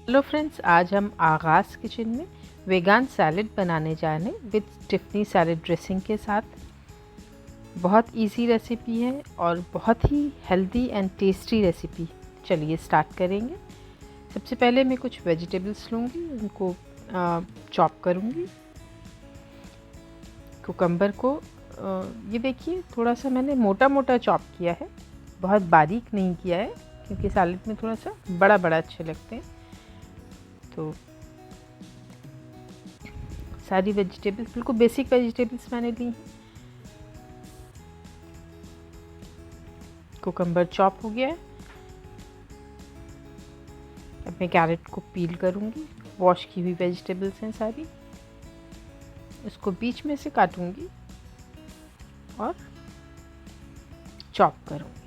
Hello friends, आज हम आगाज़ किचन में वेगान सैलेड बनाने जा रहे हैं विद टिफ़नी सैलेड ड्रेसिंग के साथ। बहुत इजी रेसिपी है और बहुत ही हेल्दी एंड टेस्टी रेसिपी। चलिए स्टार्ट करेंगे। सबसे पहले मैं कुछ वेजिटेबल्स लूँगी, उनको चॉप करूँगी। कुकम्बर को ये देखिए थोड़ा सा मैंने मोटा मोटा चॉप किया है, बहुत बारीक नहीं किया है क्योंकि सैलेड में थोड़ा सा बड़ा बड़ा अच्छे लगते हैं। तो सारी वेजिटेबल्स, बिल्कुल बेसिक वेजिटेबल्स मैंने ली हैं। कुकम्बर चॉप हो गया है। अब मैं कैरेट को पील करूँगी। वॉश की हुई वेजिटेबल्स हैं सारी, इसको बीच में से काटूँगी और चॉप करूँगी।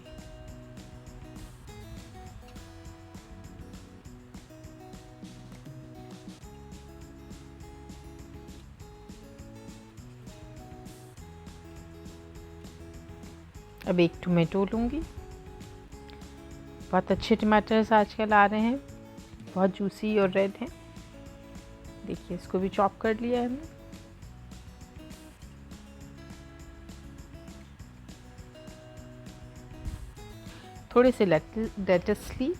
अब एक टोमेटो लूँगी। बहुत अच्छे टमाटर्स आजकल आ रहे हैं, बहुत जूसी और रेड हैं। देखिए इसको भी चॉप कर लिया है हमने। थोड़े से लेटस लीफ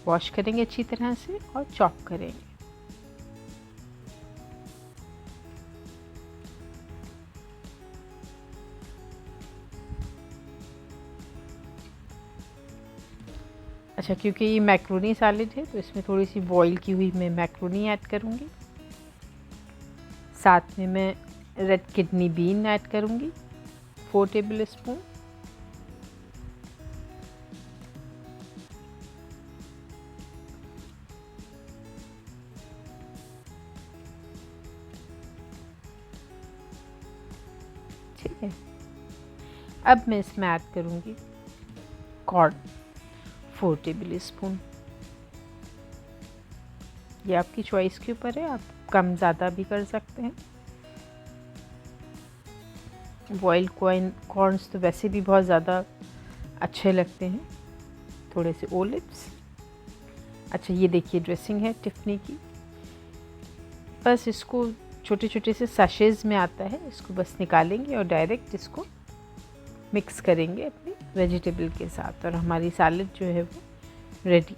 वॉश करेंगे अच्छी तरह से और चॉप करेंगे। अच्छा, क्योंकि ये मैक्रोनी सैलेड है तो इसमें थोड़ी सी बॉईल की हुई मैं मैक्रोनी ऐड करूँगी। साथ में मैं रेड किडनी बीन ऐड करूँगी 4 टेबल स्पून। ठीक है, अब मैं इसमें ऐड करूँगी कॉर्न 4 टेबल स्पून। ये आपकी चॉइस के ऊपर है, आप कम ज़्यादा भी कर सकते हैं। बॉइल्ड कॉर्न्स तो वैसे भी बहुत ज़्यादा अच्छे लगते हैं। थोड़े से ओलिव्स। अच्छा, ये देखिए ड्रेसिंग है टिफ़नी की। बस इसको छोटे छोटे से सैशेज़ में आता है, इसको बस निकालेंगे और डायरेक्ट इसको मिक्स करेंगे अपनी वेजिटेबल के साथ और हमारी सैलेड जो है वो रेडी।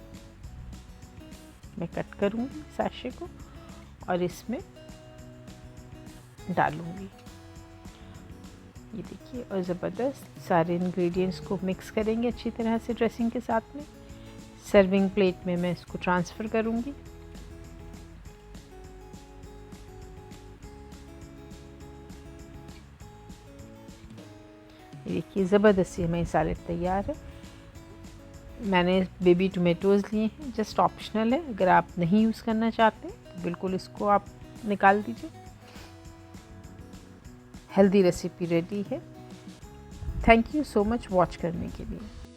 मैं कट करूँगी सैशे को और इसमें डालूँगी। ये देखिए, और ज़बरदस्त सारे इंग्रेडिएंट्स को मिक्स करेंगे अच्छी तरह से ड्रेसिंग के साथ में। सर्विंग प्लेट में मैं इसको ट्रांसफ़र करूँगी। ये देखिए ज़बरदस्त सी हमारी सैलेड तैयार है। मैंने बेबी टोमेटोज़ लिए हैं, जस्ट ऑप्शनल है। अगर आप नहीं यूज़ करना चाहते तो बिल्कुल इसको आप निकाल दीजिए। हेल्दी रेसिपी रेडी है। Thank you so much watch करने के लिए।